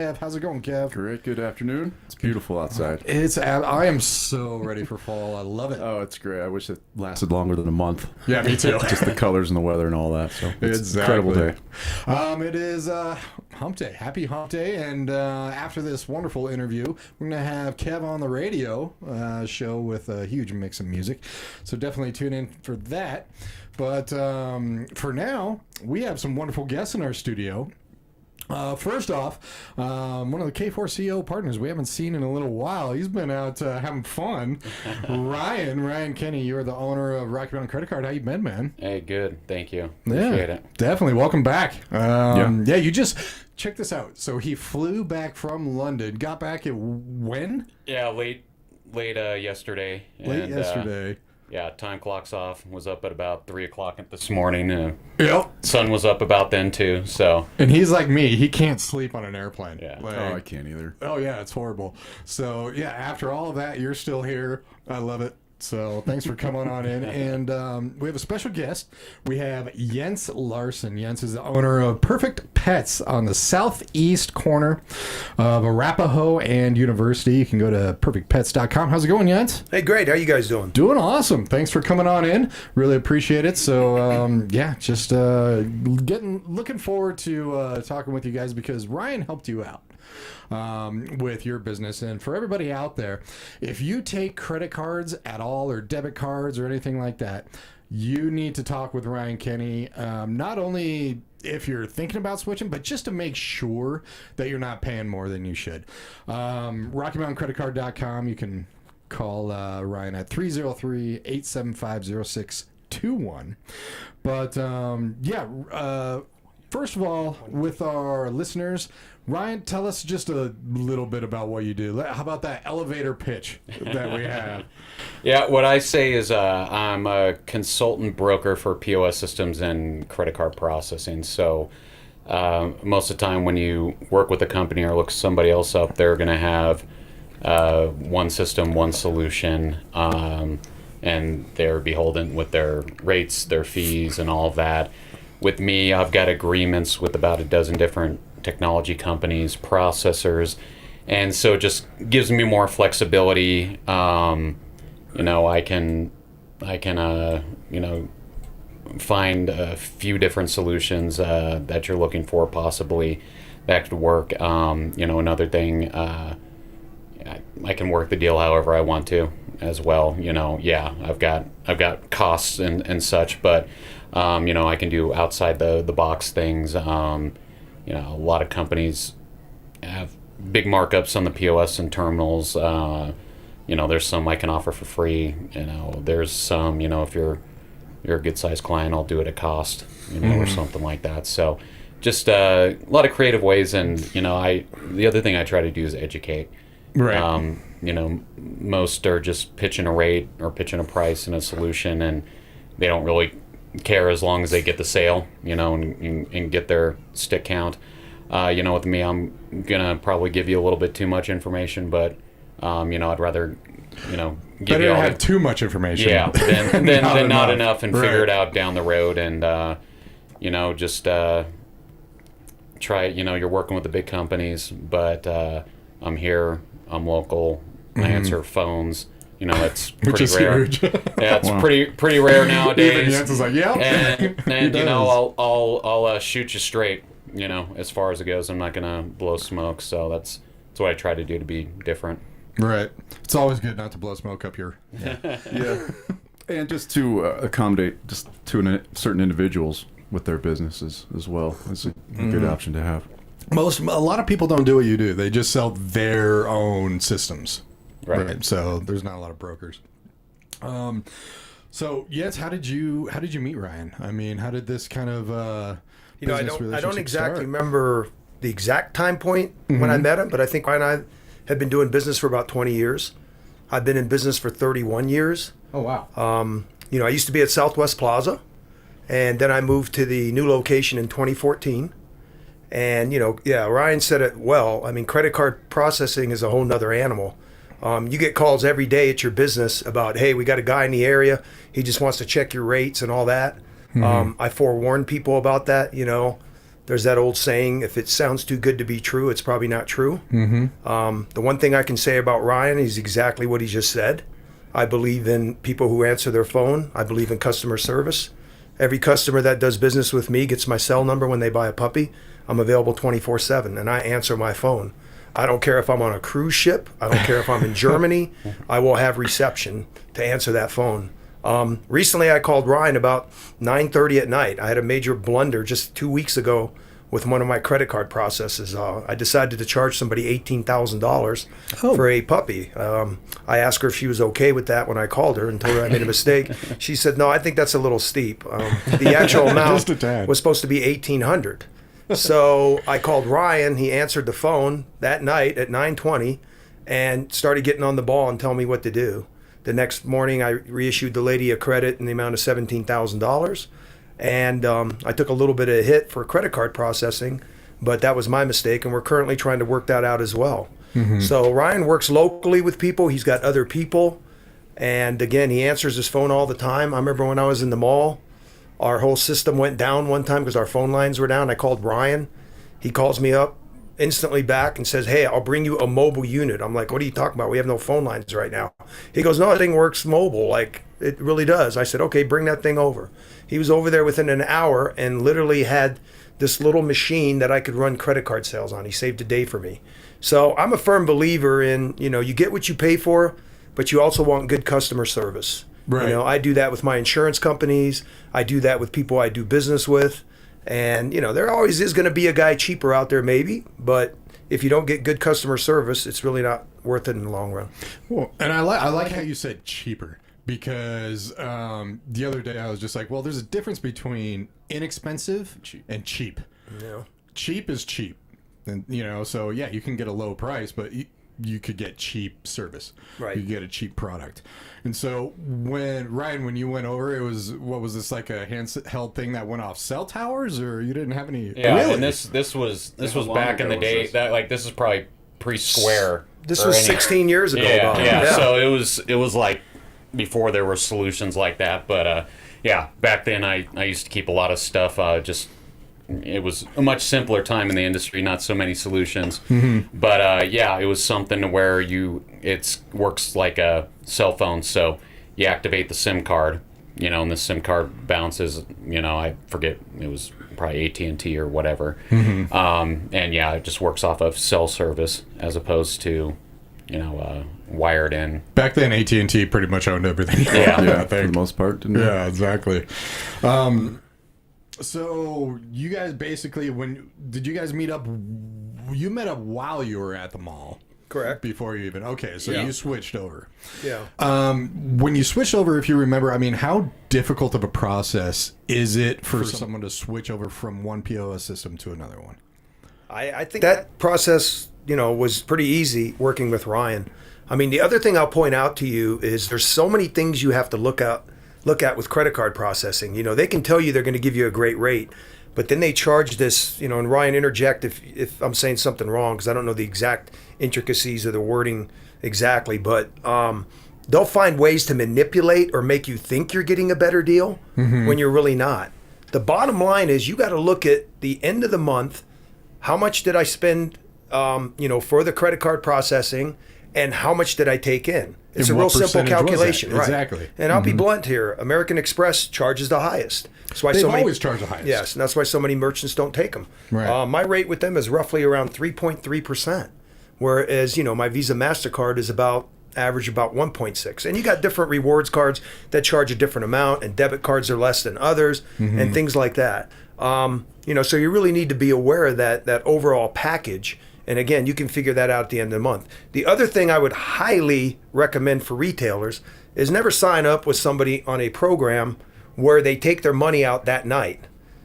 Kev, how's it going, Kev? Great, good afternoon. It's beautiful outside. I am so ready for fall. I love it. Oh, it's great. I wish it lasted longer than a month. Yeah, me too. Just the colors and the weather and all that. So it's an incredible day. It is Hump Day. Happy Hump Day. And after this wonderful interview, we're going to have Kev on the radio show with a huge mix of music. So definitely tune in for that. But for now, we have some wonderful guests in our studio. First off, one of the K4CO partners we haven't seen in a little while. He's been out having fun. Ryan Kenny, you're the owner of Rocky Mountain Credit Card. How you been, man? Hey, good. Thank you. Appreciate it. Definitely. Welcome back. You just check this out. So he flew back from London. Got back at when? Yeah, late yesterday. Late yesterday. Yeah, time clock's off. Was up at about 3 o'clock this morning. Yep. Sun was up about then too. So. And he's like me. He can't sleep on an airplane. Yeah. Oh, I can't either. Oh yeah, it's horrible. So yeah, after all of that, you're still here. I love it. So thanks for coming on in. And we have a special guest. We have Jens Larson. Jens is the owner of Perfect Pets on the southeast corner of Arapahoe and University. You can go to perfectpets.com. How's it going, Jens? Hey, great. How you guys doing? Doing awesome. Thanks for coming on in. Really appreciate it. So just looking forward to talking with you guys because Ryan helped you out with your business. And for everybody out there, if you take credit cards at all or debit cards or anything like that, you need to talk with Ryan Kenny, not only if you're thinking about switching, but just to make sure that you're not paying more than you should. RockyMountainCreditCard.com. You can call Ryan at 303-875-0621. But first of all, with our listeners, Ryan, tell us just a little bit about what you do. How about that elevator pitch that we have? Yeah, what I say is I'm a consultant broker for POS systems and credit card processing. So most of the time when you work with a company or look somebody else up, they're going to have one system, one solution, and they're beholden with their rates, their fees, and all of that. With me, I've got agreements with about a dozen different technology companies, processors, and so it just gives me more flexibility. I can find a few different solutions that you're looking for, possibly that could work. Another thing, I can work the deal however I want to as well. I've got costs and such, but I can do outside the box things. A lot of companies have big markups on the POS and terminals. There's some I can offer for free. There's some, if you're a good sized client, I'll do it at cost, or something like that. So just a lot of creative ways. And, the other thing I try to do is educate. Right. Most are just pitching a rate or pitching a price and a solution, and they don't really care as long as they get the sale, and get their stick count. With me, I'm gonna probably give you a little bit too much information, but I'd rather, give better you all to have too much information. Yeah, than not enough, and Right. figure it out down the road, and just try it. You're working with the big companies, but I'm here, I'm local, I answer phones. It's Which pretty is rare. huge. Yeah, it's Wow. pretty rare nowadays. Even Jens is like, yeah. And He does. I'll shoot you straight. As far as it goes, I'm not gonna blow smoke. So that's what I try to do to be different. Right. It's always good not to blow smoke up here. Yeah. And just to accommodate just to certain individuals with their businesses as well. It's a good option to have. A lot of people don't do what you do. They just sell their own systems. Right. So there's not a lot of brokers. So yes, how did you meet Ryan? I mean, how did this kind of I business don't relationship exactly start? remember the exact time point when I met him, but I think Ryan and I have been doing business for about 20 years. I've been in business for 31 years. Oh wow. I used to be at Southwest Plaza, and then I moved to the new location in 2014. And Ryan said it well. I mean, credit card processing is a whole nother animal. You get calls every day at your business about, hey, we got a guy in the area. He just wants to check your rates and all that. I forewarn people about that. there's that old saying, if it sounds too good to be true, it's probably not true. The one thing I can say about Ryan is exactly what he just said. I believe in people who answer their phone. I believe in customer service. Every customer that does business with me gets my cell number when they buy a puppy. I'm available 24/7, and I answer my phone. I don't care if I'm on a cruise ship. I don't care if I'm in Germany. I will have reception to answer that phone. Recently, I called Ryan about 9:30 at night. I had a major blunder just 2 weeks ago with one of my credit card processes. I decided to charge somebody $18,000 for a puppy. I asked her if she was okay with that when I called her and told her I made a mistake. She said, "No, I think that's a little steep." The actual amount Just a tad. was supposed to be $1,800. So I called Ryan. He answered the phone that night at 9:20 and started getting on the ball and telling me what to do. The next morning, I reissued the lady a credit in the amount of $17,000. And I took a little bit of a hit for credit card processing, but that was my mistake. And we're currently trying to work that out as well. So Ryan works locally with people. He's got other people. And again, he answers his phone all the time. I remember when I was in the mall, our whole system went down one time because our phone lines were down. I called Ryan. He calls me up instantly back and says, "Hey, I'll bring you a mobile unit." I'm like, "What are you talking about? We have no phone lines right now." He goes, "No, that thing works mobile. Like, it really does." I said, "Okay, bring that thing over." He was over there within an hour and literally had this little machine that I could run credit card sales on. He saved a day for me. So I'm a firm believer in, you get what you pay for, but you also want good customer service. Right. I do that with my insurance companies. I do that with people I do business with. And, there always is going to be a guy cheaper out there maybe, but if you don't get good customer service, it's really not worth it in the long run. Well, and I like how you said cheaper, because the other day I was just like, well, there's a difference between inexpensive and cheap. Yeah. Cheap is cheap. And, so yeah, you can get a low price, but you could get cheap service. Right. You could get a cheap product. And so when you went over, it was, what was this, like a handheld thing that went off cell towers, or you didn't have any? Yeah, Really? and this was long back in the ago was day. this? That this is probably pre-Square. This or was any- 16 years ago. Yeah, Bob. yeah. So it was like before there were solutions like that. But yeah, back then I used to keep a lot of stuff. It was a much simpler time in the industry, not so many solutions. But yeah, it was something to where it works like a cell phone. So you activate the SIM card, and the SIM card bounces. I forget, it was probably AT&T or whatever. And yeah, it just works off of cell service as opposed to wired in. Back then, AT&T pretty much owned everything. Yeah. Yeah, I for think. the most part, didn't it? Yeah, exactly. So you guys basically, did you guys meet up? You met up while you were at the mall. Correct. Before you even, okay, so Yeah. you switched over. Yeah. When you switched over, if you remember, how difficult of a process is it for someone to switch over from one POS system to another one? I think that process, was pretty easy working with Ryan. The other thing I'll point out to you is there's so many things you have to look at with credit card processing. They can tell you they're going to give you a great rate, but then they charge this, and Ryan, interject if I'm saying something wrong, because I don't know the exact intricacies of the wording exactly, but they'll find ways to manipulate or make you think you're getting a better deal when you're really not. The bottom line is you got to look at the end of the month. How much did I spend, for the credit card processing, and how much did I take in? It's And a real what simple percentage was that? calculation, right? Exactly. And I'll be blunt here: American Express charges the highest. That's why They've so many, always charged the highest. Yes, and that's why so many merchants don't take them. Right. My rate with them is roughly around 3.3%, whereas my Visa Mastercard is about 1.6. And you got different rewards cards that charge a different amount, and debit cards are less than others, and things like that. So you really need to be aware of that overall package. And again, you can figure that out at the end of the month. The other thing I would highly recommend for retailers is never sign up with somebody on a program where they take their money out that night.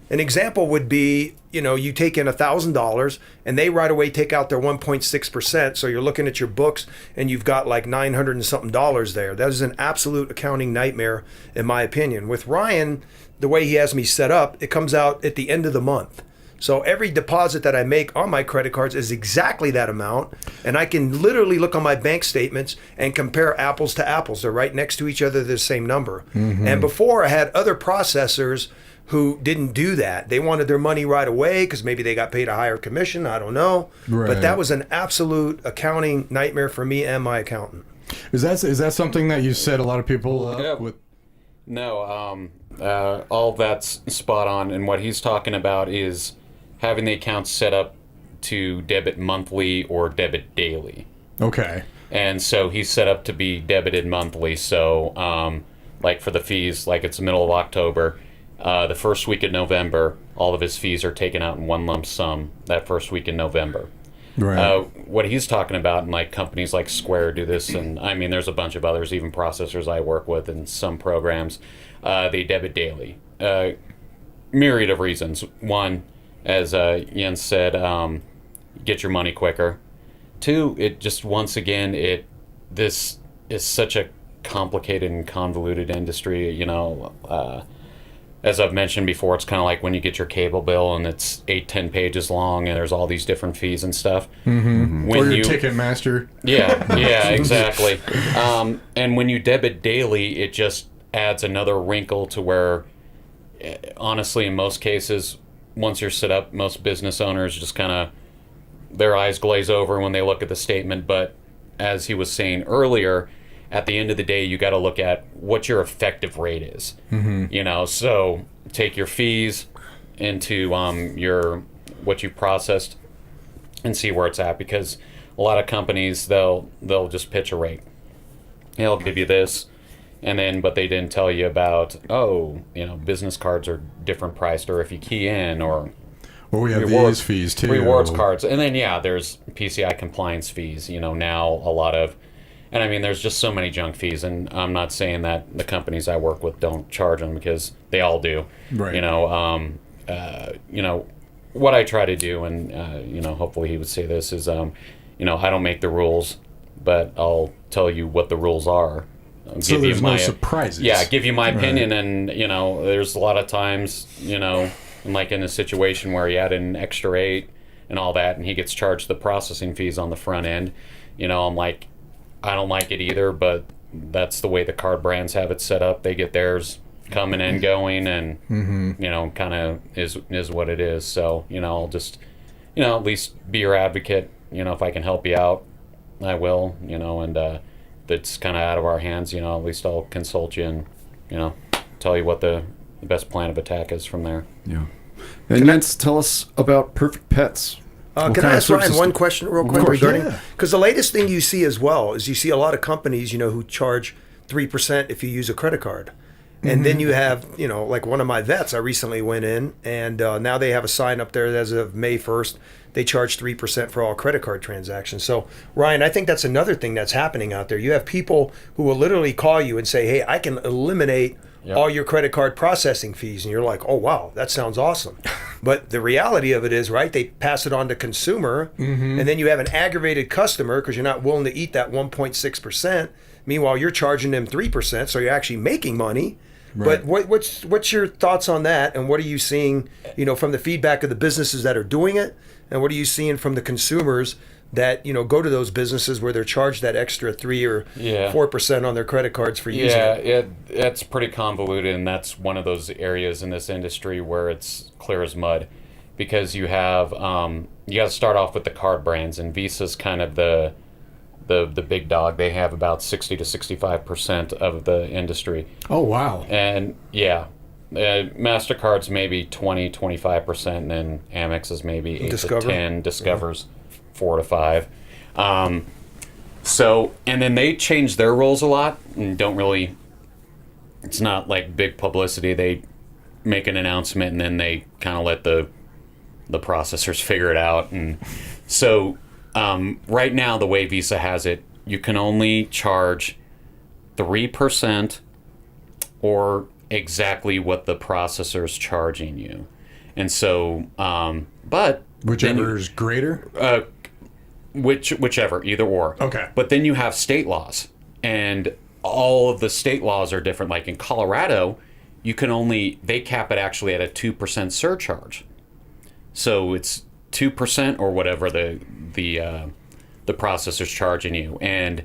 An example would be, you take in $1,000 and they right away take out their 1.6%. So you're looking at your books and you've got like $900 and something there. That is an absolute accounting nightmare, in my opinion. With Ryan, the way he has me set up, it comes out at the end of the month. So every deposit that I make on my credit cards is exactly that amount. And I can literally look on my bank statements and compare apples to apples. They're right next to each other, the same number. And before, I had other processors who didn't do that. They wanted their money right away because maybe they got paid a higher commission. I don't know. Right. But that was an absolute accounting nightmare for me and my accountant. Is that something that you set a lot of people up Yeah. with? No, all of that's spot on. And what he's talking about is having the accounts set up to debit monthly or debit daily. Okay. And so he's set up to be debited monthly. So, like for the fees, like it's the middle of October, the first week of November, all of his fees are taken out in one lump sum that first week in November. Right. What he's talking about, and like companies like Square do this, and I mean, there's a bunch of others, even processors I work with, and some programs, they debit daily. Myriad of reasons. One, as Jens said, get your money quicker. Two, it just once again, this is such a complicated and convoluted industry. You know, as I've mentioned before, it's kind of like when you get your cable bill and it's 8-10 pages long and there's all these different fees and stuff. Mm-hmm. When Or your you, Ticketmaster. yeah, exactly. And when you debit daily, it just adds another wrinkle to where, honestly, in most cases, once you're set up, most business owners just kind of, their eyes glaze over when they look at the statement. But as he was saying earlier, at the end of the day, you got to look at what your effective rate is. Mm-hmm. You know, so take your fees into your what you processed and see where it's at, because a lot of companies they'll just pitch a rate. They'll give you this, and then but they didn't tell you about, oh, you know, business cards are different priced, or if you key in, or Well, we have rewards, these fees too. rewards cards, and then there's PCI compliance fees. You know, now a lot of, and I mean, there's just so many junk fees, and I'm not saying that the companies I work with don't charge them, because they all do. Right. You know, what I try to do, and you know, hopefully he would say this is, you know, I don't make the rules, but I'll tell you what the rules are. I'll So give there's you no my, surprises. Yeah, give you my opinion, and you know, there's a lot of times, you know, like in a situation where he add an extra 8 and all that, and he gets charged the processing fees on the front end. You know, I'm like, I don't like it either, but that's the way the card brands have it set up. They get theirs coming and going, and you know, kind of is what it is. So you know, I'll just, you know, at least be your advocate. You know, if I can help you out, I will. You know, and if it's kind of out of our hands, you know, at least I'll consult you and, you know, tell you what the best plan of attack is from there. Yeah. And Jens, tell us about Perfect Pets. What Can kind I of ask Ryan services one do- question real quick course, regarding, yeah. because the latest thing you see as well is you see a lot of companies, you know, who charge 3% if you use a credit card. And then you have, you know, like one of my vets, I recently went in, and now they have a sign up there that as of May 1st, they charge 3% for all credit card transactions. So, Ryan, I think that's another thing that's happening out there. You have people who will literally call you and say, hey, I can eliminate all your credit card processing fees. And you're like, oh, wow, that sounds awesome. But the reality of it is, right, they pass it on to consumer, and then you have an aggravated customer because you're not willing to eat that 1.6%. Meanwhile, you're charging them 3%, so you're actually making money. Right. But what's your thoughts on that, and what are you seeing, you know, from the feedback of the businesses that are doing it, and what are you seeing from the consumers that, you know, go to those businesses where they're charged that extra 3 or 4% on their credit cards for using it? It's pretty convoluted, and that's one of those areas in this industry where it's clear as mud, because you have you got to start off with the card brands, and Visa's kind of the big dog. They have about 60 to 65% of the industry. Oh, wow. And MasterCard's maybe 20-25%, and then Amex is maybe 8 Discover. to 10. Discover's 4 to 5. So, and then they change their rules a lot and don't really, it's not like big publicity. They make an announcement and then they kind of let the processors figure it out. And so right now, the way Visa has it, you can only charge 3% or exactly what the processor's charging you. And so, but Whichever is greater? whichever, either or. Okay. But then you have state laws, and all of the state laws are different. Like in Colorado, you can only, they cap it actually at a 2% surcharge. So it's 2% or whatever the processor's charging you. And,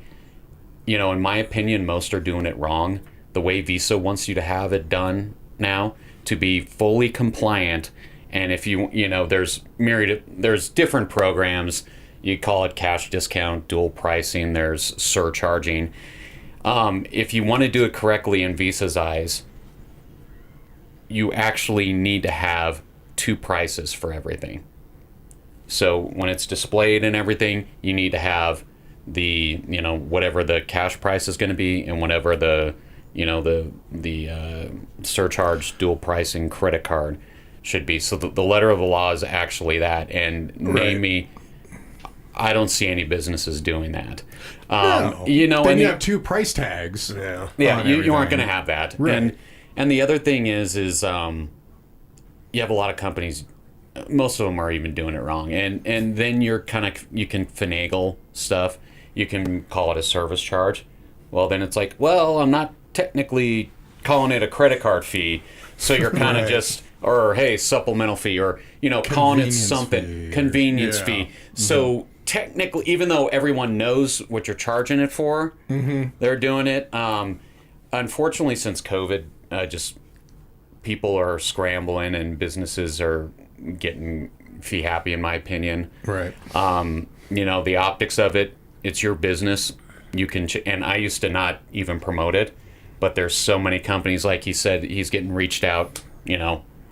you know, in my opinion, most are doing it wrong. The way Visa wants you to have it done now, to be fully compliant. And if there's different programs. You call it cash discount, dual pricing, there's surcharging. If you want to do it correctly in Visa's eyes, you actually need to have two prices for everything. So when it's displayed and everything, you need to have the, whatever the cash price is going to be, and whatever the surcharge dual pricing credit card should be. So the letter of the law is actually that. And I don't see any businesses doing that. No. Then you have two price tags. Yeah, you aren't going to have that. Right. And the other thing is you have a lot of companies. Most of them are even doing it wrong, and then you can finagle stuff. You can call it a service charge. Well, then it's like, well, I'm not technically calling it a credit card fee, so you're kind of just, or hey, supplemental fee, or calling it something, convenience fee. So technically, even though everyone knows what you're charging it for, they're doing it. Unfortunately, since COVID, just people are scrambling and businesses are getting fee happy, in my opinion. Right. The optics of it, it's your business. You can, and I used to not even promote it, but there's so many companies, like he said, he's getting reached out,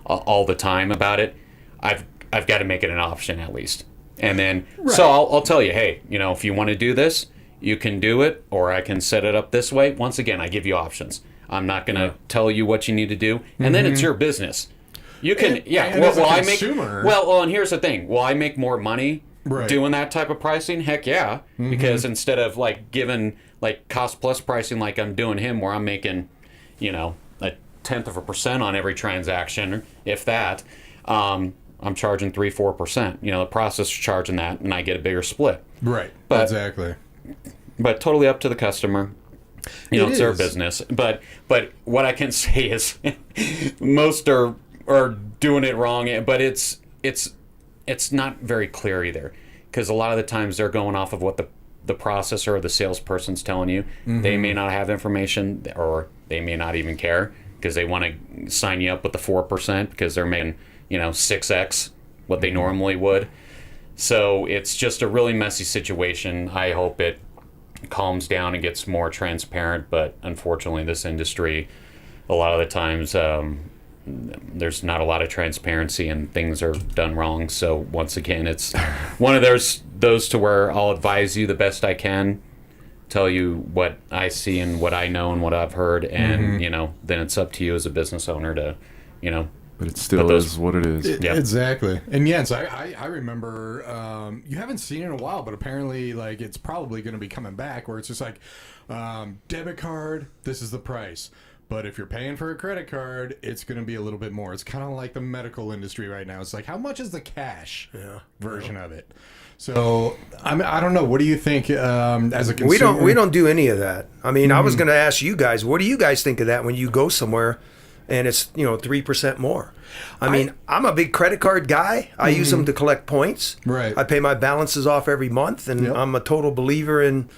all the time about it. I've got to make it an option at least. And then, so I'll tell you, hey, if you want to do this, you can do it, or I can set it up this way. Once again, I give you options. I'm not going to tell you what you need to do, and then it's your business. You can, and as a consumer, and here's the thing. Will I make more money doing that type of pricing? Heck yeah, because instead of giving cost plus pricing like I'm doing him, where I'm making, a 0.1% on every transaction, if that, I'm charging 3-4%. The processor's charging that, and I get a bigger split. Right. But, exactly. But totally up to the customer. It's their business. But what I can say is most are doing it wrong. But it's not very clear either, because a lot of the times they're going off of what the processor or the salesperson's telling you. They may not have information, or they may not even care, because they want to sign you up with the 4% because they're making 6x what they normally would. So it's just a really messy situation. I hope it calms down and gets more transparent, but unfortunately this industry, a lot of the times there's not a lot of transparency and things are done wrong. So once again, it's one of those to where I'll advise you the best I can, tell you what I see and what I know and what I've heard, and then it's up to you as a business owner to but it still is what it is. Exactly. And Jens, I remember, you haven't seen it in a while, but apparently it's probably going to be coming back, where it's just debit card, this is the price. But if you're paying for a credit card, it's going to be a little bit more. It's kind of like the medical industry right now. It's how much is the cash version of it? So I don't know. What do you think as a consumer? We don't do any of that. I mean, I was going to ask you guys, what do you guys think of that when you go somewhere and it's 3% more? I mean, I'm a big credit card guy. I use them to collect points. Right. I pay my balances off every month, and I'm a total believer in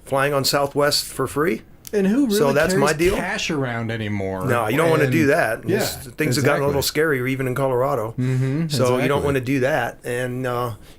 flying on Southwest for free. And who really that's carries my deal? Cash around anymore? No, you don't want to do that. Yeah, things have gotten a little scarier even in Colorado. So you don't want to do that. And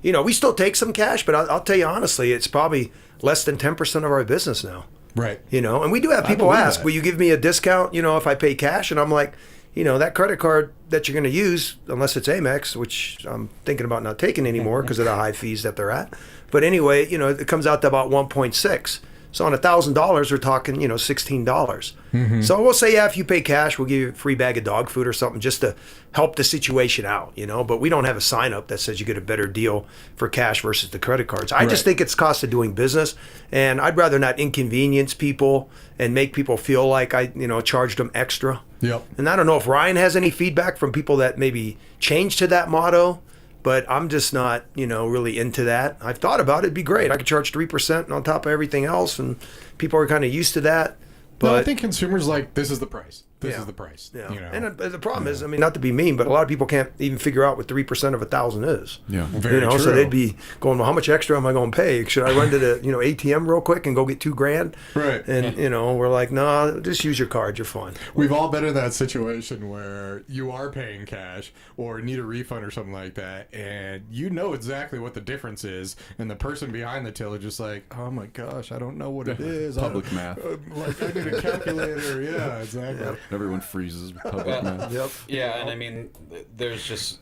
we still take some cash, but I'll tell you honestly, it's probably less than 10% of our business now. Right. And we do have people ask, will you give me a discount, if I pay cash? And I'm like, that credit card that you're going to use, unless it's Amex, which I'm thinking about not taking anymore because of the high fees that they're at. But anyway, it comes out to about 1.6. So on $1,000, we're talking, $16. So we'll say, if you pay cash, we'll give you a free bag of dog food or something just to help the situation out, But we don't have a sign up that says you get a better deal for cash versus the credit cards. I just think it's cost of doing business, and I'd rather not inconvenience people and make people feel like I, charged them extra. Yep. And I don't know if Ryan has any feedback from people that maybe changed to that motto. But I'm just not, really into that. I've thought about it. It'd be great. I could charge 3% on top of everything else, and people are kind of used to that. But no, I think consumers this is the price. this Yeah. is the price. Yeah. You know? And the problem is, I mean, not to be mean, but a lot of people can't even figure out what 3% of 1,000 is. Yeah. Very So true. they'd be going, well, how much extra am I going to pay? Should I run to the ATM real quick and go get $2,000? Right. And we're like, no, just use your card. You're fine. We've all been in that situation where you are paying cash or need a refund or something like that, and you know exactly what the difference is, and the person behind the till is just like, oh my gosh, I don't know what it is. Public math. Like, I need a calculator. Yeah, exactly. Everyone freezes with public Well, math. Yep. Yeah, and I mean, there's just,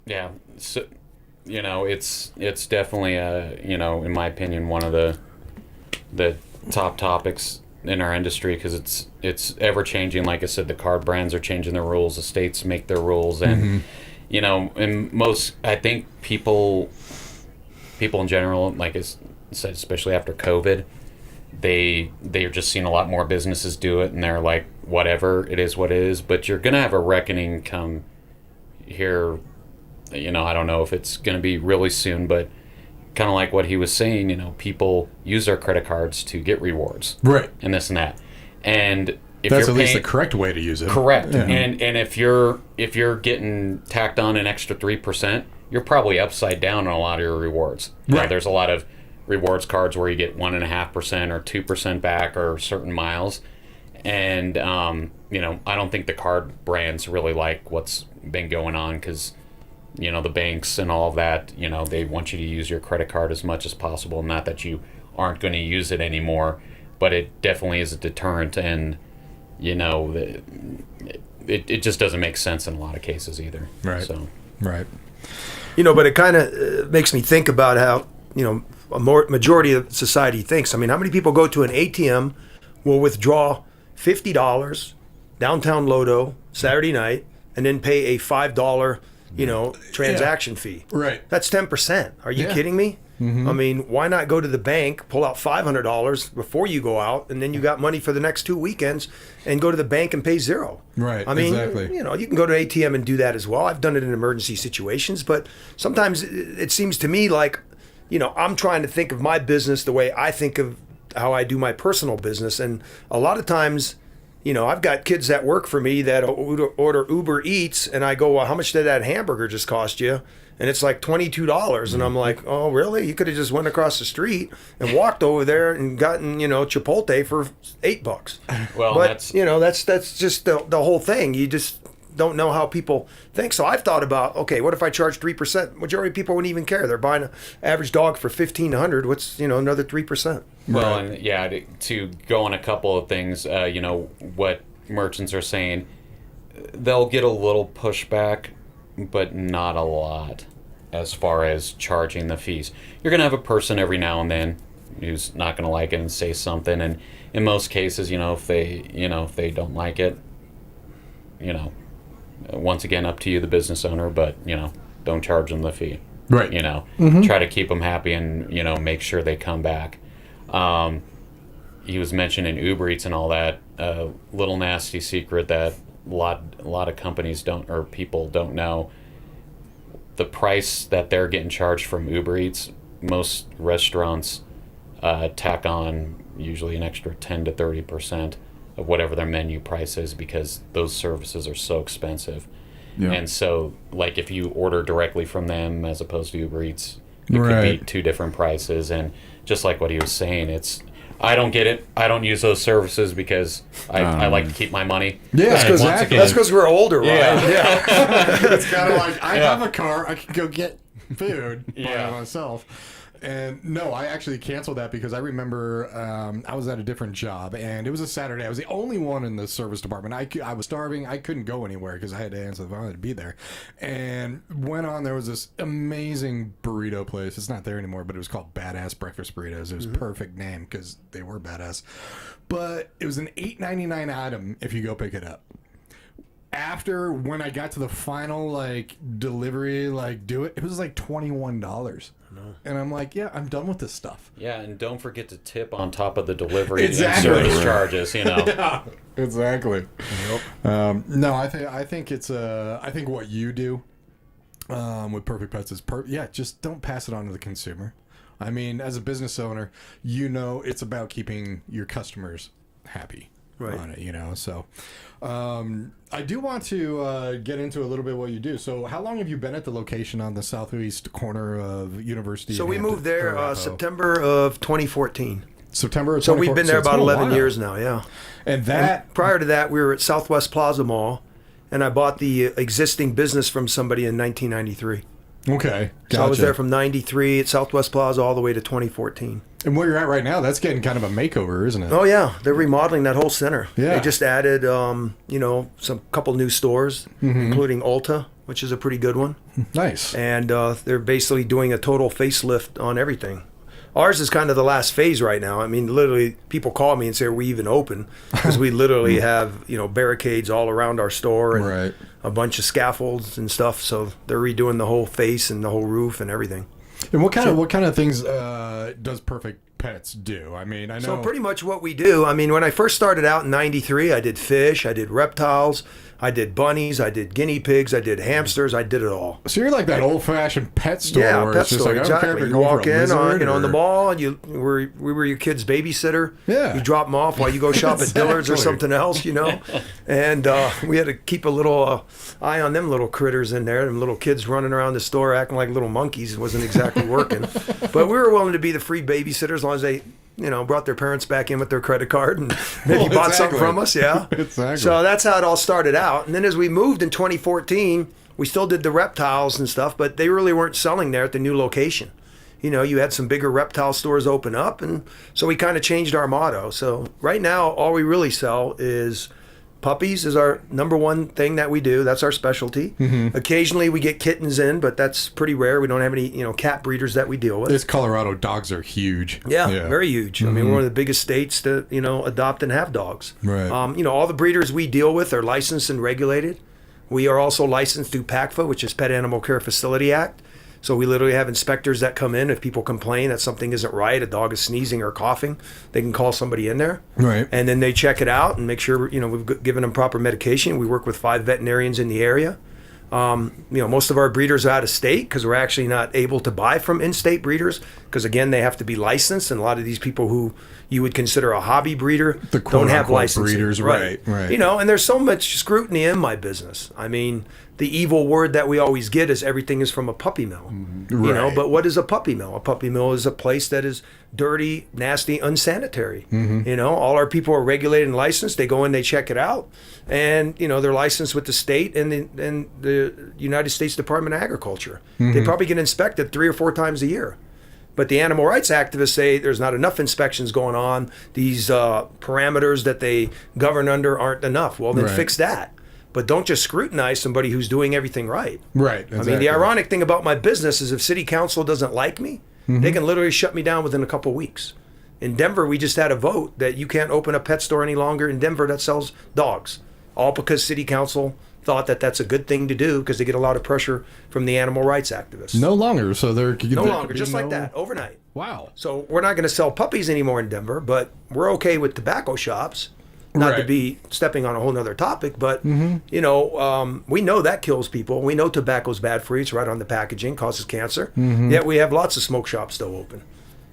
yeah, so, it's definitely in my opinion, one of the top topics in our industry because it's ever changing. Like I said, the card brands are changing their rules, the states make their rules, and and most, I think people in general, like I said, especially after COVID, they're just seeing a lot more businesses do it, and they're like, whatever, it is what it is. But you're gonna have a reckoning come here. I don't know if it's gonna be really soon, but kind of like what he was saying, people use their credit cards to get rewards, Right. and this and that. And if That's you're at least the paying, correct way to use it. correct, Yeah. and if you're getting tacked on an extra 3%, you're probably upside down on a lot of your rewards. Now, Right. there's a lot of rewards cards where you get 1.5% or 2% back or certain miles, and I don't think the card brands really like what's been going on because the banks and all of that, they want you to use your credit card as much as possible. Not that you aren't going to use it anymore, but it definitely is a deterrent, and it just doesn't make sense in a lot of cases either. Right. So Right. But it kind of makes me think about how, majority of society thinks. I mean, how many people go to an ATM, will withdraw $50 downtown Lodo Saturday night, and then pay a $5, transaction fee? Right. That's 10%. Are you Yeah. kidding me? I mean, why not go to the bank, pull out $500 before you go out, and then you got money for the next 2 weekends, and go to the bank and pay zero? Right, I mean, exactly. you can go to ATM and do that as well. I've done it in emergency situations, but sometimes it seems to me like, I'm trying to think of my business the way I think of how I do my personal business, and a lot of times, I've got kids that work for me that order Uber Eats, and I go, well, how much did that hamburger just cost you? And it's like $22, and I'm like, oh, really? You could have just went across the street and walked over there and gotten, Chipotle for $8. well, But that's that's just the whole thing. You just don't know how people think. So I've thought about, okay, what if I charge 3%? Majority of people wouldn't even care. They're buying an average dog for $1,500. What's another 3%? well, and yeah, to go on a couple of things. What merchants are saying, they'll get a little pushback, but not a lot as far as charging the fees. You're going to have a person every now and then who's not going to like it and say something, and in most cases, if they don't like it, once again, up to you, the business owner, but don't charge them the fee. Right. Try to keep them happy and make sure they come back. He was mentioning Uber Eats and all that. Little nasty secret that a lot of companies don't, or people don't know. The price that they're getting charged from Uber Eats, most restaurants tack on usually an extra 10 to 30% of whatever their menu price is because those services are so expensive. Yeah. And so, like, if you order directly from them as opposed to Uber Eats, it could Right. be two different prices. And just like what he was saying, I don't get it. I don't use those services because I like to keep my money. Yeah, And that's once again- That's because we're older, right? Yeah. It's kind of like I Yeah. have a car, I can go get food Yeah. by myself. And no, I actually canceled that because I remember I was at a different job and it was a Saturday. I was the only one in the service department. I was starving. I couldn't go anywhere because I had to answer the phone. I had to be there. And went on. There was this amazing burrito place. It's not there anymore, but it was called Badass Breakfast Burritos. It was a perfect name because they were badass. But it was an $8.99 item if you go pick it up. After when I got to the final delivery, do it was like $21. And I'm like, yeah, I'm done with this stuff. Yeah, and don't forget to tip on top of the delivery Exactly. and service charges. Yeah, exactly. No, I think it's I think what you do with Perfect Pets is just don't pass it on to the consumer. I mean, as a business owner, it's about keeping your customers happy. Right. on it, you know. So I do want to get into a little bit what you do. So how long have you been at the location on the southeast corner of University? So of we Hampton, moved there Arapahoe? September of 2014. September of So we've 24 been there so it's about a 11 while. years now, yeah. And that And prior to that, we were at Southwest Plaza Mall, and I bought the existing business from somebody in 1993. okay, gotcha. So I was there from 93 at Southwest Plaza all the way to 2014. and where you're at right now, that's getting kind of a makeover, isn't it? Oh yeah, they're remodeling that whole center. Yeah. They just added, some couple new stores, including Ulta, which is a pretty good one, Nice. and they're basically doing a total facelift on everything. Ours is kind of the last phase right now. I mean, literally, people call me and say, "Are we even open?" Because we literally have barricades all around our store and Right. a bunch of scaffolds and stuff. So they're redoing the whole face and the whole roof and everything. And what kind of things does Perfect Pets do? I mean, I know. So pretty much what we do. I mean, when I first started out in '93, I did fish, I did reptiles, I did bunnies, I did guinea pigs, I did hamsters, I did it all. So you're like that old-fashioned pet store. Yeah, where pet it's just store, like, I don't care if exactly. you're You going walk for a in on, lizard on the or- mall, and we were your kid's babysitter. Yeah. You drop them off while you go shop at Dillard's or Exactly. something else, And we had to keep a little eye on them little critters in there. Them little kids running around the store acting like little monkeys wasn't exactly working. But we were willing to be the free babysitter as long as they brought their parents back in with their credit card and maybe Well, bought something exactly. from us, yeah. Exactly. So that's how it all started out. And then as we moved in 2014, we still did the reptiles and stuff, but they really weren't selling there at the new location. You had some bigger reptile stores open up, and so we kind of changed our motto. So right now, all we really sell is puppies is our number one thing that we do. That's our specialty. Occasionally we get kittens in, but that's pretty rare. We don't have any, cat breeders that we deal with. This Colorado dogs are huge. Yeah, very huge. I mean, we're one of the biggest states to, adopt and have dogs. Right. All the breeders we deal with are licensed and regulated. We are also licensed through PACFA, which is Pet Animal Care Facility Act. So we literally have inspectors that come in. If people complain that something isn't right, a dog is sneezing or coughing, they can call somebody in there. Right. And then they check it out and make sure, we've given them proper medication. We work with 5 veterinarians in the area. Most of our breeders are out of state because we're actually not able to buy from in-state breeders because, again, they have to be licensed. And a lot of these people who you would consider a hobby breeder The don't have quote-unquote licensing. breeders, right. And there's so much scrutiny in my business. I mean, the evil word that we always get is everything is from a puppy mill. Right. But what is a puppy mill? A puppy mill is a place that is dirty, nasty, unsanitary. All our people are regulated and licensed. They go in, they check it out, and they're licensed with the state and the United States Department of Agriculture. They probably get inspected 3 or 4 times a year. But the animal rights activists say there's not enough inspections going on. These parameters that they govern under aren't enough. Well, then Right. fix that. But don't just scrutinize somebody who's doing everything right. Right. I mean, the ironic thing about my business is if city council doesn't like me, they can literally shut me down within a couple weeks. In Denver, we just had a vote that you can't open a pet store any longer in Denver that sells dogs, all because city council thought that that's a good thing to do because they get a lot of pressure from the animal rights activists. No longer. So they're No longer, just like that, overnight. Wow. So we're not going to sell puppies anymore in Denver, but we're okay with tobacco shops. Not to Right. be stepping on a whole nother topic, but we know that kills people. We know tobacco's bad for you. It's right on the packaging, causes cancer. Yet we have lots of smoke shops still open.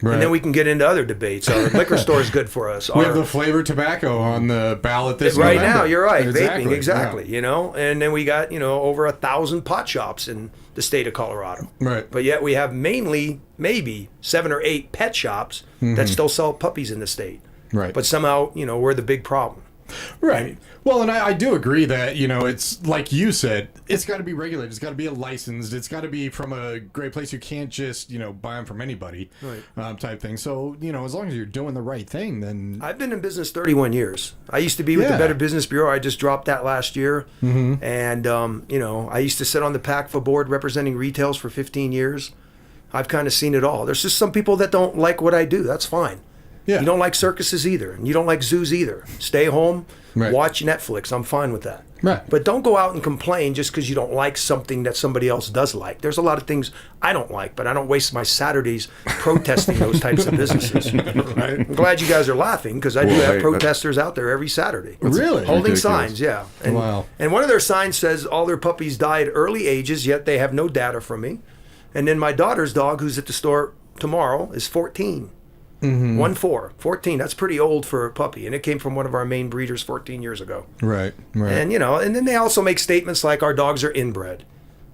Right. And then we can get into other debates. Our liquor store is good for us. We have the flavored tobacco on the ballot this Right November. now, you're right. Exactly. Vaping, exactly. Yeah. And then we got over 1,000 pot shops in the state of Colorado. Right. But yet we have mainly maybe 7 or 8 pet shops that still sell puppies in the state. Right. But somehow we're the big problem. Right. Well, and I do agree that, it's like you said, it's got to be regulated. It's got to be licensed. It's got to be from a great place. You can't just, buy them from anybody type thing. So, as long as you're doing the right thing, then. I've been in business 31 years. I used to be with the Yeah. Better Business Bureau. I just dropped that last year. And, I used to sit on the PACFA board representing retails for 15 years. I've kind of seen it all. There's just some people that don't like what I do. That's fine. Yeah. You don't like circuses either, and you don't like zoos either. Stay home, Right. watch Netflix. I'm fine with that. Right. But don't go out and complain just because you don't like something that somebody else does like. There's a lot of things I don't like, but I don't waste my Saturdays protesting those types of businesses. Right. I'm glad you guys are laughing because I do Well, have hey, protesters out there every Saturday. Really? Holding ridiculous. signs, yeah. And, Wow. And one of their signs says all their puppies died early ages, yet they have no data from me. And then my daughter's dog, who's at the store tomorrow, is 14. Mm-hmm. 1.4, 14. That's pretty old for a puppy, and it came from one of our main breeders 14 years ago. Right. And and then they also make statements like our dogs are inbred.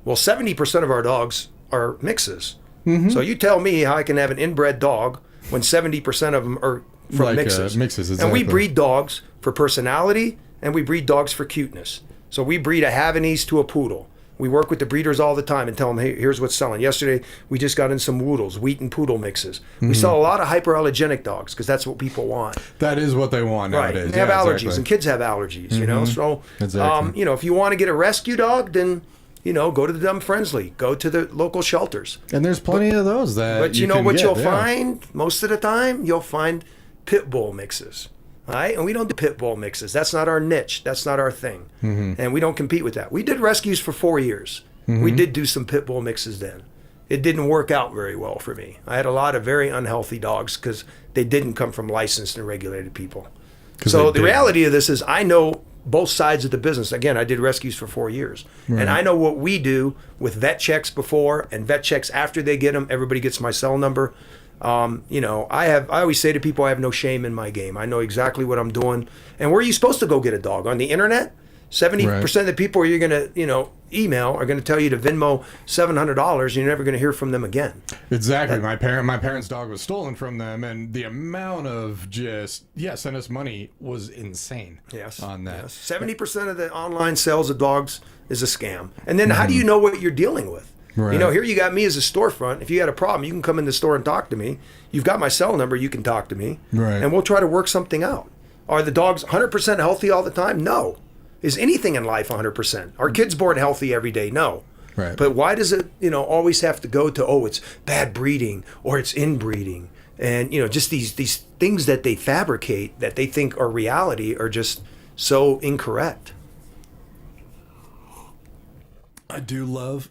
Well, 70% of our dogs are mixes. Mm-hmm. So you tell me how I can have an inbred dog when 70% of them are from Like, mixes. mixes, And we exactly. breed dogs for personality, and we breed dogs for cuteness. So we breed a Havanese to a poodle. We work with the breeders all the time and tell them, hey, here's what's selling. Yesterday, we just got in some Woodles, wheat and poodle mixes. Mm-hmm. We sell a lot of hyperallergenic dogs because that's what people want. That is what they want Right. nowadays. They have Yeah, allergies, exactly. and kids have allergies, you know. So, Exactly. if you want to get a rescue dog, then, go to the Dumb Friendly. Go to the local shelters. And there's plenty of those that. But you know can what get, you'll yeah. find most of the time? You'll find pit bull mixes. All right? And we don't do pit bull mixes. That's not our niche. That's not our thing. Mm-hmm. And we don't compete with that. We did rescues for 4 years. We did do some pit bull mixes then. It didn't work out very well for me. I had a lot of very unhealthy dogs because they didn't come from licensed and regulated people. 'Cause So they the didn't. reality of this is I know both sides of the business. Again, I did rescues for 4 years. And I know what we do with vet checks before and vet checks after they get them. Everybody gets my cell number. I always say to people, I have no shame in my game. I know exactly what I'm doing. And where are you supposed to go get a dog? On the internet? 70% of the people you're going to, email are going to tell you to Venmo $700 and you're never going to hear from them again. Exactly. My parents' dog was stolen from them, and the amount of send us money was insane. Yes. On that. Yes. 70% of the online sales of dogs is a scam. And then how do you know what you're dealing with? Right. Here you got me as a storefront. If you had a problem, you can come in the store and talk to me. You've got my cell number. You can talk to me. Right. And we'll try to work something out. Are the dogs 100% healthy all the time? No. Is anything in life 100%? Are kids born healthy every day? No. Right. But why does it, always have to go to, it's bad breeding or it's inbreeding? And, just these things that they fabricate that they think are reality are just so incorrect. I do love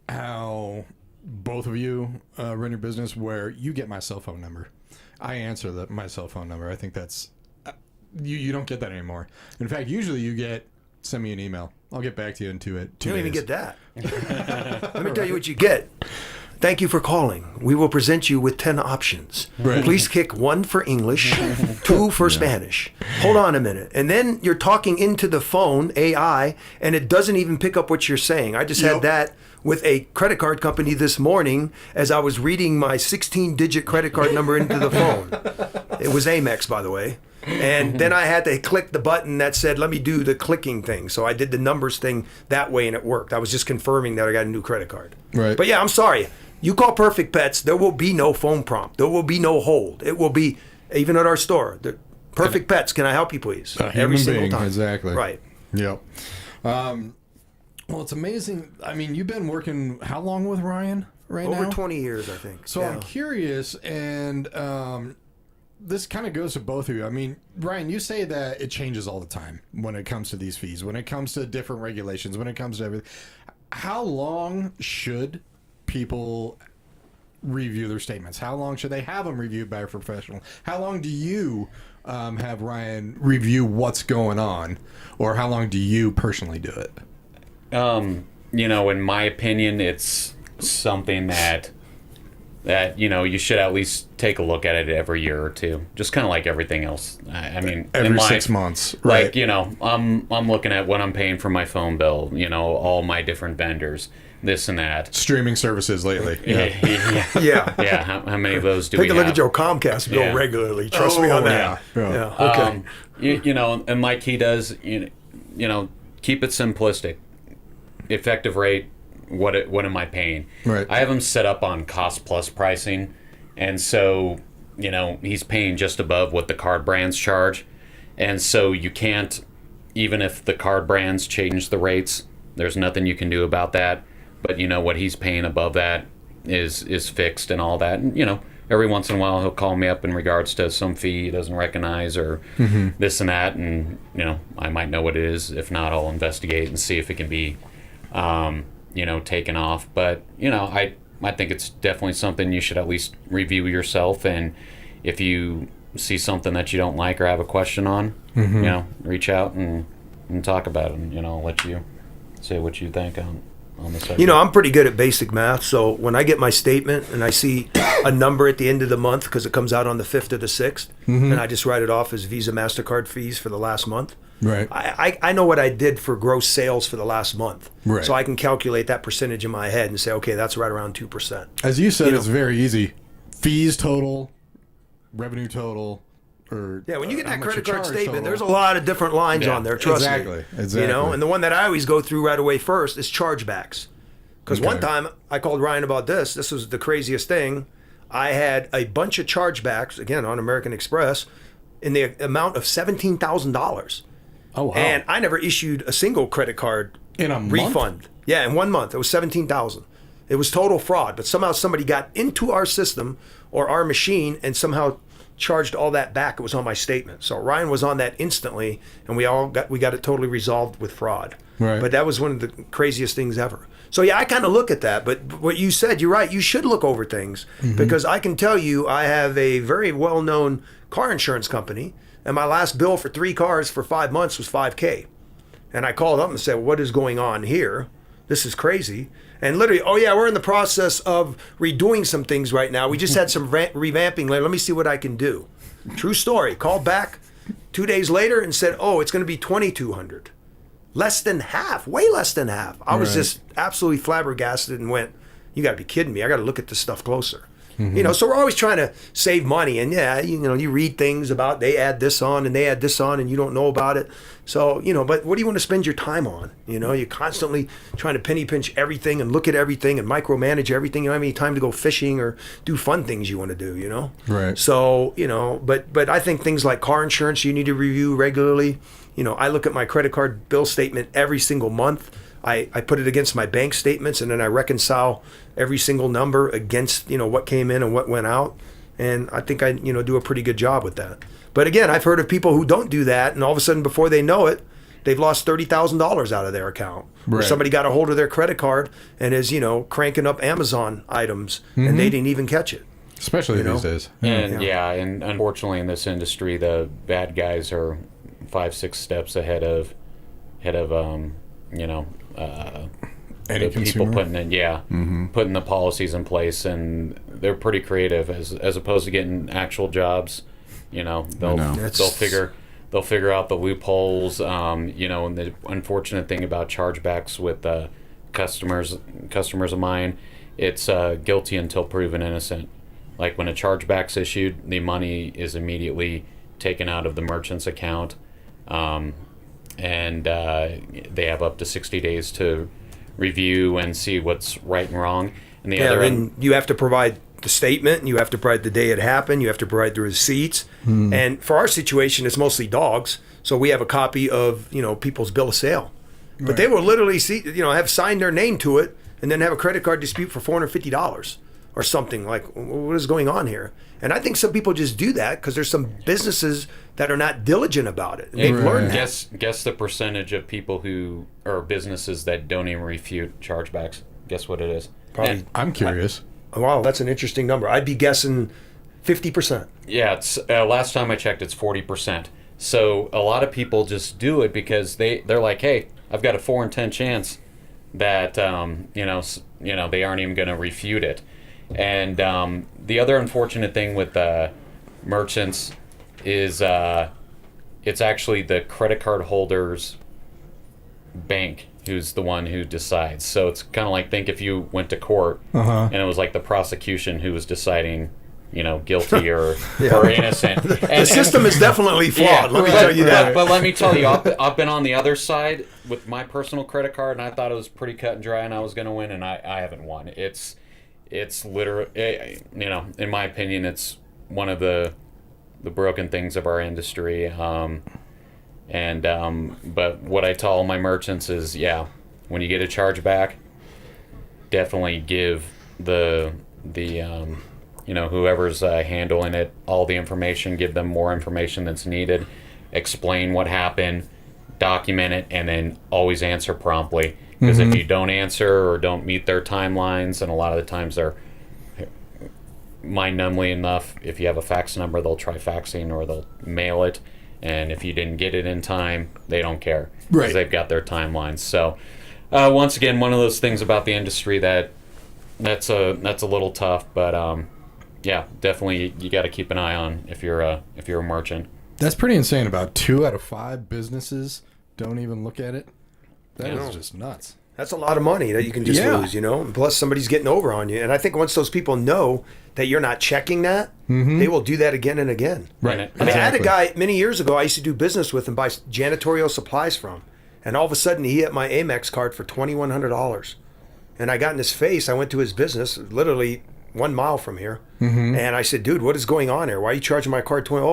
how both of you run your business where you get my cell phone number. I answer my cell phone number. I think that's you don't get that anymore. In fact, usually you send me an email. I'll get back to you in 2 days. You don't even get that. Let me tell you what you get. Thank you for calling. We will present you with 10 options. Right. Please kick 1 for English, 2 for Spanish. Hold on a minute. And then you're talking into the phone, AI, and it doesn't even pick up what you're saying. I just had that with a credit card company this morning as I was reading my 16-digit credit card number into the phone. It was Amex, by the way. And then I had to click the button that said, let me do the clicking thing. So I did the numbers thing that way, and it worked. I was just confirming that I got a new credit card. Right. But yeah, I'm sorry. You call Perfect Pets, there will be no phone prompt. There will be no hold. It will be, even at our store, Perfect Pets, can I help you, please? A human being, exactly. Right. Yep. Well, it's amazing. I mean, you've been working how long with Ryan right now? Over 20 years, I think. So yeah. I'm curious, and this kind of goes to both of you. I mean, Ryan, you say that it changes all the time when it comes to these fees, when it comes to different regulations, when it comes to everything. How long should people review their statements? How long should they have them reviewed by a professional? How long do you have Ryan review what's going on, or how long do you personally do it? In my opinion, it's something that you should at least take a look at it every year or two, just kind of like everything else. I mean, in Every life, 6 months, right? Like, I'm looking at what I'm paying for my phone bill, all my different vendors, this and that. Streaming services lately. Yeah. Yeah. Yeah. How many of those do Take we a have? look at your Comcast bill Yeah. regularly. Trust me on that. Yeah. Okay. And like he does, keep it simplistic. Effective rate, what am I paying? Right. I have him set up on cost plus pricing, and so he's paying just above what the card brands charge, and so you can't, even if the card brands change the rates, there's nothing you can do about that. But what he's paying above that is fixed and all that. And every once in a while he'll call me up in regards to some fee he doesn't recognize or this and that, and I might know what it is. If not, I'll investigate and see if it can be taken off. But I think it's definitely something you should at least review yourself, and if you see something that you don't like or have a question on, reach out and talk about it, and I'll let you say what you think on. on the subject. You know, I'm pretty good at basic math. So when I get my statement and I see a number at the end of the month, because it comes out on the 5th or the 6th, and I just write it off as Visa, MasterCard fees for the last month. Right. I know what I did for gross sales for the last month. Right. So I can calculate that percentage in my head and say, okay, that's right around 2%. As you said, You know. it's very easy. Fees total, revenue total, or Yeah, when you get how that much credit you card charge statement, total. there's a lot of different lines Yeah, on there. Trust exactly, me. exactly. You know, and the one that I always go through right away first is chargebacks. Because one Okay. time I called Ryan about this. This was the craziest thing. I had a bunch of chargebacks again on American Express in the amount of $17,000, Oh wow! and I never issued a single credit card In a month? refund. Yeah, in 1 month it was 17,000. It was total fraud, but somehow somebody got into our system or our machine and somehow charged all that back. It was on my statement. So Ryan was on that instantly, and we got it totally resolved with fraud. Right. But that was one of the craziest things ever. So yeah, I kind of look at that. But what you said, you're right. You should look over things because I can tell you, I have a very well-known car insurance company, and my last bill for 3 cars for 5 months was $5K. And I called up and said, "What is going on here? This is crazy." And literally, "Oh yeah, we're in the process of redoing some things right now. We just had some revamping. Let me see what I can do." True story. Called back 2 days later and said, "Oh, it's going to be 2,200, less than half, way less than half." I was Right. just absolutely flabbergasted and went, "You got to be kidding me! I got to look at this stuff closer." You know, so we're always trying to save money, and yeah, you know, you read things about they add this on and they add this on, and you don't know about it. So you know, but what do you want to spend your time on? You know, you're constantly trying to penny pinch everything and look at everything and micromanage everything. You don't have any time to go fishing or do fun things you want to do. You know, Right. So you know, but I think things like car insurance you need to review regularly. You know, I look at my credit card bill statement every single month. I put it against my bank statements, and then I reconcile every single number against, you know, what came in and what went out. And I think I, you know, do a pretty good job with that. But again, I've heard of people who don't do that, and all of a sudden, before they know it, they've lost $30,000 out of their account. Or Right. somebody got a hold of their credit card and is, you know, cranking up Amazon items, and they didn't even catch it. Especially you know. these days. And and unfortunately in this industry, the bad guys are 5-6 steps ahead of you know, Any the consumer. people putting the policies in place, and they're pretty creative as opposed to getting actual jobs. You know, they'll know. they'll figure out the loopholes. You know, and the unfortunate thing about chargebacks with customers of mine, it's guilty until proven innocent. Like when a chargeback's issued, the money is immediately taken out of the merchant's account, and they have up to 60 days to review and see what's right and wrong. And the Yeah, other then you have to provide the statement, and you have to provide the day it happened, you have to provide the receipts. And for our situation, it's mostly dogs, so we have a copy of, you know, people's bill of sale. But they will literally see, you know, have signed their name to it, and then have a credit card dispute for $450 or something. Like, what is going on here? And I think some people just do that because there's some businesses that are not diligent about it. And they've learned that. Guess the percentage of people who or businesses that don't even refute chargebacks. Guess what it is? Probably. I'm curious. Wow, that's an interesting number. I'd be guessing 50%. Yeah, it's last time I checked, it's 40%. So a lot of people just do it because they're like, hey, I've got a 4 in 10 chance that you know they aren't even going to refute it. And the other unfortunate thing with merchants is it's actually the credit card holder's bank who's the one who decides. So it's kind of like, think if you went to court and it was like the prosecution who was deciding, you know, guilty or innocent. The system is definitely flawed. Let me but- tell you that. But let me tell you, I've been on the other side with my personal credit card, and I thought it was pretty cut and dry, and I was going to win, and I haven't won. It's literally, you know, in my opinion, it's one of the broken things of our industry. But what I tell all my merchants is, when you get a chargeback, definitely give the you know, whoever's handling it all the information, give them more information that's needed, explain what happened, document it, and then always answer promptly. Because if you don't answer or don't meet their timelines, and a lot of the times they're mind-numbingly enough, if you have a fax number, they'll try faxing or they'll mail it. And if you didn't get it in time, they don't care. Right. Because they've got their timelines. So Once again, one of those things about the industry that's a little tough, but yeah, definitely you got to keep an eye on if you're a merchant. That's pretty insane. About 2 out of 5 businesses don't even look at it. That is just nuts. That's a lot of money that you can just lose, you know. And plus, somebody's getting over on you. And I think once those people know that you're not checking that, they will do that again and again. Right. I mean, I had a guy many years ago I used to do business with and buy janitorial supplies from. And all of a sudden, he hit my Amex card for $2,100. And I got in his face. I went to his business, literally 1 mile from here. And I said, dude, what is going on here? Why are you charging my card 20?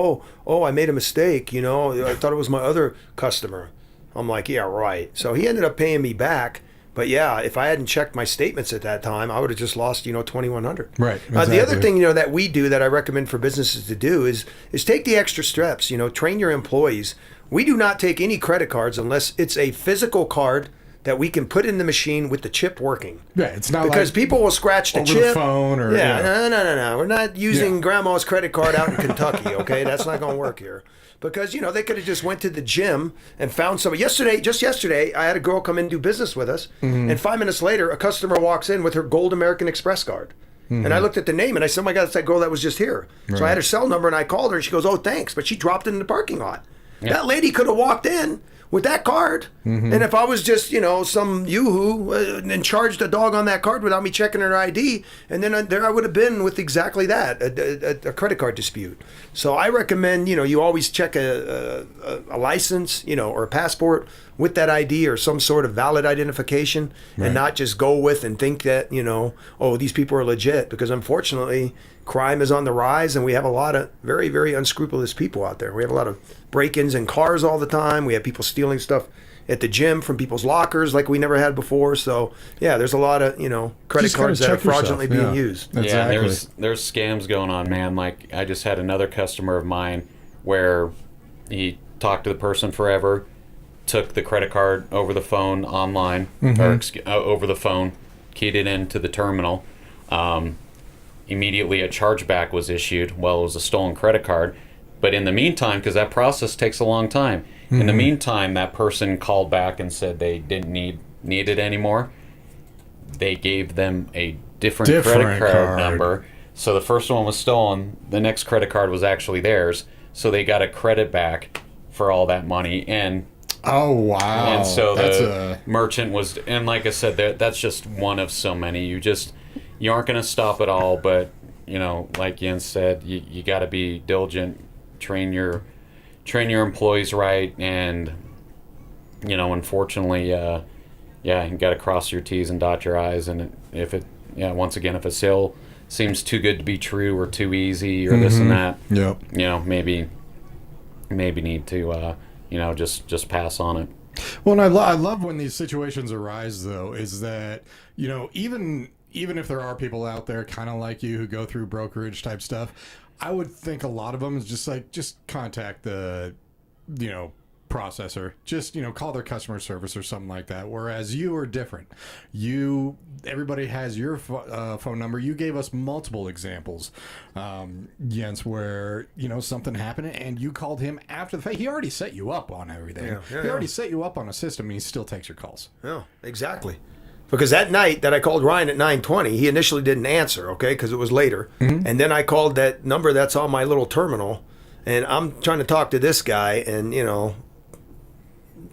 Oh, I made a mistake. You know, I thought it was my other customer. I'm like, yeah, right. So he ended up paying me back. But yeah, if I hadn't checked my statements at that time, I would have just lost, $2,100. Right. The other thing, that we do that I recommend for businesses to do is take the extra steps. Train your employees. We do not take any credit cards unless it's a physical card that we can put in the machine with the chip working. Yeah, it's not because like people will scratch the over chip. the phone or No. We're not using grandma's credit card out in Kentucky. Okay, that's not going to work here. Because they could have just went to the gym and found somebody. Just yesterday, I had a girl come in and do business with us, and 5 minutes later, a customer walks in with her Gold American Express card. And I looked at the name and I said, "Oh my God, it's that girl that was just here." Right. So I had her cell number and I called her and she goes, "Oh, thanks," but she dropped it in the parking lot. Yeah. That lady could have walked in with that card, and if I was just some yoo-hoo and charged a dog on that card without me checking her ID, and then there I would have been with exactly that, a credit card dispute. So I recommend you always check a license or a passport with that ID or some sort of valid identification, and not just go with and think that these people are legit, because unfortunately crime is on the rise and we have a lot of very, very unscrupulous people out there. We have a lot of break-ins in cars all the time. We have people stealing stuff at the gym from people's lockers like we never had before. So yeah, there's a lot of credit cards that are fraudulently being used. Exactly. Yeah, there's scams going on, man. Like I just had another customer of mine where he talked to the person forever, took the credit card over the phone online, or over the phone, keyed it into the terminal. Immediately a chargeback was issued. Well, it was a stolen credit card. But in the meantime, because that process takes a long time, in the meantime, that person called back and said they didn't need it anymore. They gave them a different credit card number. So the first one was stolen. The next credit card was actually theirs. So they got a credit back for all that money. And oh, wow. And so the merchant was, and like I said, that's just one of so many. You aren't going to stop it all, but like Jens said, you got to be diligent, train your employees right, and unfortunately, you got to cross your T's and dot your I's. And if it sale seems too good to be true or too easy or this and that, maybe need to just pass on it. Well, and I love when these situations arise, though, is that even if there are people out there kind of like you who go through brokerage type stuff, I would think a lot of them is just contact the, processor. Just, call their customer service or something like that. Whereas you are different. Everybody has your phone number. You gave us multiple examples, Jens, where, something happened and you called him after the fact. He already set you up on everything. He already set you up on a system and he still takes your calls. Yeah, exactly. Because that night that I called Ryan at 9:20, he initially didn't answer, okay, because it was later. And then I called that number that's on my little terminal, and I'm trying to talk to this guy, and,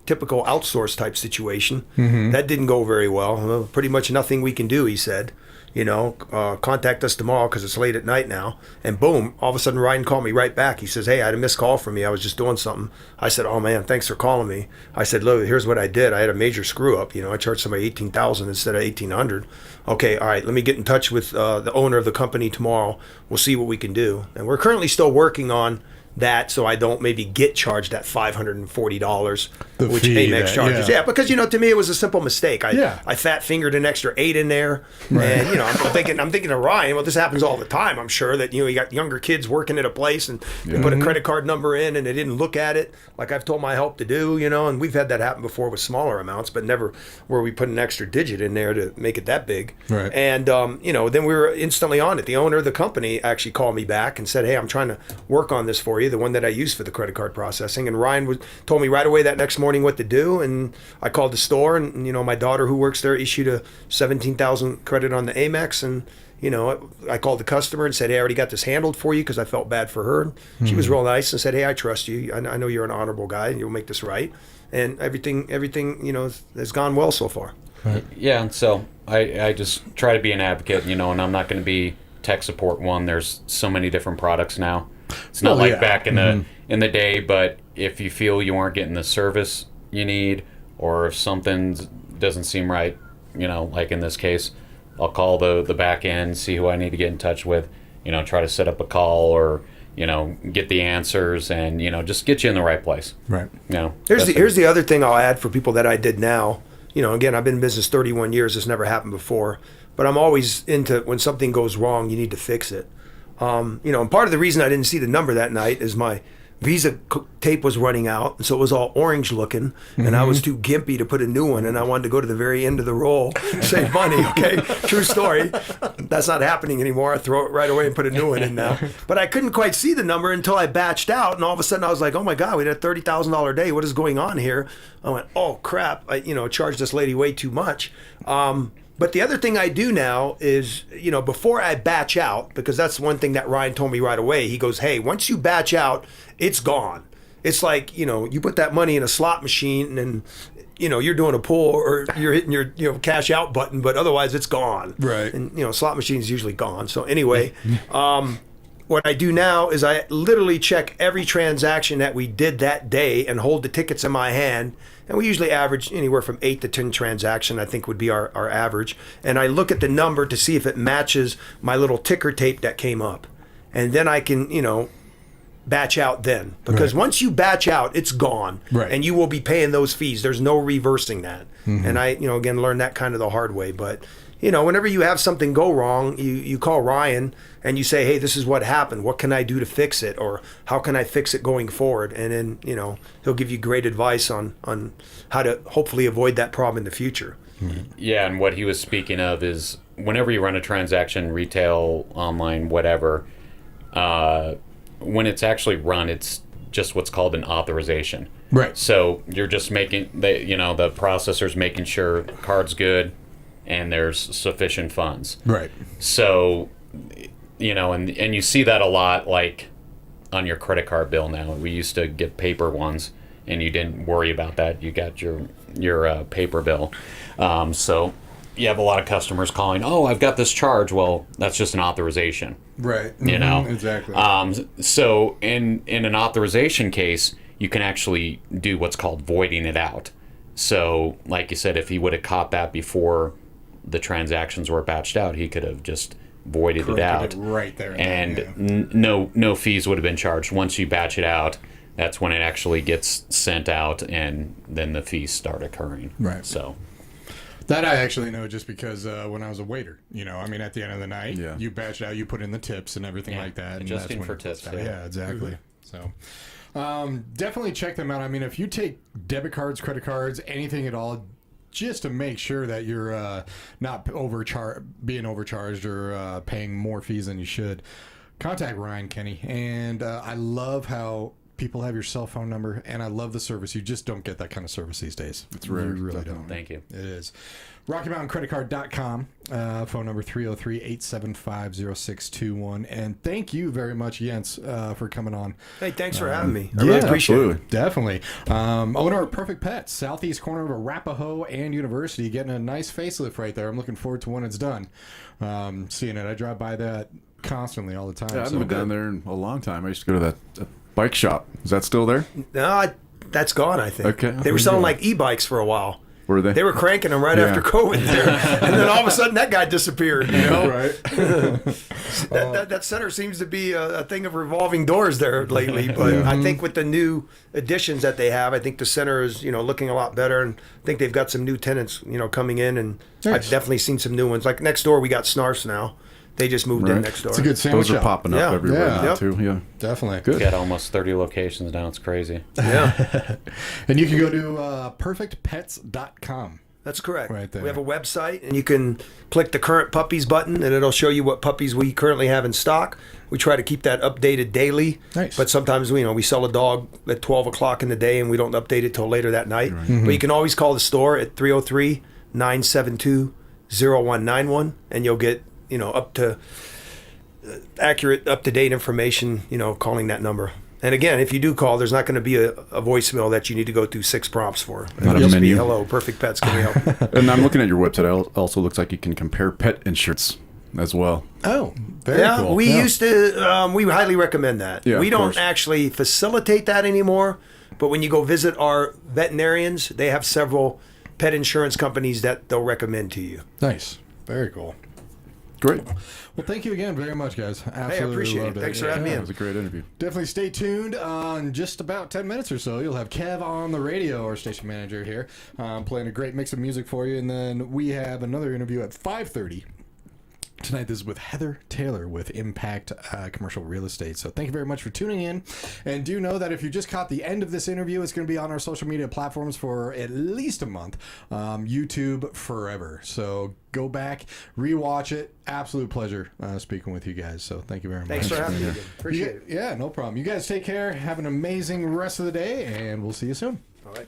typical outsource type situation. That didn't go very well. Pretty much nothing we can do, he said. Contact us tomorrow because it's late at night now. And boom, all of a sudden Ryan called me right back. He says, "Hey, I had a missed call from you. I was just doing something." I said, "Oh man, thanks for calling me." I said, "Look, here's what I did. I had a major screw up. I charged somebody $18,000 instead of $1,800. Okay, all right, let me get in touch with the owner of the company tomorrow. We'll see what we can do." And we're currently still working on that, so I don't maybe get charged that $540, which Amex charges. Yeah, because to me it was a simple mistake. I fat fingered an extra 8 in there, and I'm thinking of Ryan. Well, this happens all the time. I'm sure that you got younger kids working at a place and they put a credit card number in and they didn't look at it like I've told my help to do. And we've had that happen before with smaller amounts, but never where we put an extra digit in there to make it that big. Right. And then we were instantly on it. The owner of the company actually called me back and said, "Hey, I'm trying to work on this for you. you, the one that I use for the credit card processing. And Ryan told me right away that next morning what to do. And I called the store, and my daughter who works there issued a 17,000 credit on the Amex. And I called the customer and said, hey, I already got this handled for you, because I felt bad for her. She was real nice and said, hey, I trust you. I know you're an honorable guy and you'll make this right. And everything has gone well so far. Right. Yeah, and so I just try to be an advocate, and I'm not going to be tech support one. There's so many different products now. It's not like back in the day, but if you feel you aren't getting the service you need, or if something doesn't seem right, like in this case, I'll call the back end, see who I need to get in touch with, try to set up a call, or get the answers, and just get you in the right place. Right. Here's the other thing I'll add for people that I did now. Again, I've been in business 31 years. This never happened before, but I'm always into, when something goes wrong, you need to fix it. And part of the reason I didn't see the number that night is my Visa tape was running out, and so it was all orange looking, and I was too gimpy to put a new one, and I wanted to go to the very end of the roll, save money. Okay, true story. That's not happening anymore. I throw it right away and put a new one in now. But I couldn't quite see the number until I batched out, and all of a sudden I was like, oh my God, we had a $30,000 day. What is going on here? I went, oh crap, I charged this lady way too much. But the other thing I do now is, before I batch out, because that's one thing that Ryan told me right away. He goes, hey, once you batch out, it's gone. It's like, you put that money in a slot machine and, you're doing a pull, or you're hitting your, cash out button, but otherwise it's gone. Right. And, slot machine's usually gone. So anyway, what I do now is I literally check every transaction that we did that day and hold the tickets in my hand. And we usually average anywhere from 8 to 10 transactions, I think would be our average. And I look at the number to see if it matches my little ticker tape that came up. And then I can, batch out then. Because once you batch out, it's gone. Right. And you will be paying those fees. There's no reversing that. And I, again, learned that kind of the hard way. But, whenever you have something go wrong, you call Ryan and you say, hey, this is what happened. What can I do to fix it? Or how can I fix it going forward? And then, he'll give you great advice on how to hopefully avoid that problem in the future. Yeah, and what he was speaking of is whenever you run a transaction, retail, online, whatever, when it's actually run, it's just what's called an authorization. Right. So you're just making, the processor's making sure the card's good and there's sufficient funds. Right. So, and you see that a lot, like on your credit card bill now. We used to get paper ones, and you didn't worry about that. You got your paper bill. So you have a lot of customers calling, oh, I've got this charge. Well, that's just an authorization. Right. Exactly. So in an authorization case, you can actually do what's called voiding it out. So, like you said, if he would have caught that before the transactions were batched out, he could have just voided it out right there, and no fees would have been charged. Once you batch it out, that's when it actually gets sent out, and then the fees start occurring. Right. So that I actually know, just because when I was a waiter, at the end of the night, you batch out, you put in the tips and everything like that, and adjusting that's for when tips. Yeah, exactly. So definitely check them out. If you take debit cards, credit cards, anything at all, just to make sure that you're not being overcharged or paying more fees than you should, contact Ryan Kenny. And I love how people have your cell phone number, and I love the service. You just don't get that kind of service these days. It's rare. You really don't. Thank you. It is. RockyMountainCreditCard.com, phone number 303-875-0621. And thank you very much, Jens, for coming on. Hey, thanks for having me. I really appreciate it. Definitely. Owner of Perfect Pets, southeast corner of Arapahoe and University, getting a nice facelift right there. I'm looking forward to when it's done. Seeing it. I drive by that constantly all the time. Yeah, I haven't been down there in a long time. I used to go to that bike shop. Is that still there? No, that's gone, I think. Okay. They were selling like e-bikes for a while. Were they? They were cranking them right after COVID there. And then all of a sudden that guy disappeared, Right. that center seems to be a thing of revolving doors there lately. But I think with the new additions that they have, I think the center is, looking a lot better. And I think they've got some new tenants, coming in. And I've definitely seen some new ones. Like next door, we got Snarfs now. They just moved in next door. It's a good sandwich Those are shop. popping up everywhere now, Yep. too. Yeah. Definitely. Good. Got almost 30 locations now. It's crazy. Yeah. And you can go to perfectpets.com. That's correct. Right there. We have a website, and you can click the current puppies button, and it'll show you what puppies we currently have in stock. We try to keep that updated daily. Nice. But sometimes we sell a dog at 12 o'clock in the day, and we don't update it till later that night. Right. Mm-hmm. But you can always call the store at 303-972-0191, and you'll get up to accurate, up-to-date information. Calling that number. And again, if you do call, there's not going to be a voicemail that you need to go through 6 prompts for. Not a It'll just be, menu. hello, Perfect Pets, can we help you? And I'm looking at your website. It also looks like you can compare pet insurance as well. Oh, very Yeah, cool. we used to. We highly recommend that. Yeah, we of don't course. actually facilitate that anymore. But when you go visit our veterinarians, they have several pet insurance companies that they'll recommend to you. Nice. Very cool. Great. Well, thank you again very much, guys. Absolutely Hey, I appreciate it. loved Thanks for having me That in. was a great interview. Definitely stay tuned. In just about 10 minutes or so, you'll have Kev on the radio, our station manager here, playing a great mix of music for you. And then we have another interview at 5:30. Tonight, this is with Heather Taylor with Impact Commercial Real Estate. So thank you very much for tuning in. And do know that if you just caught the end of this interview, it's going to be on our social media platforms for at least a month. YouTube forever. So go back, rewatch it. Absolute pleasure speaking with you guys. So thank you very much. Thanks for having me. Again. Appreciate it. Yeah, no problem. You guys take care. Have an amazing rest of the day, and we'll see you soon. All right.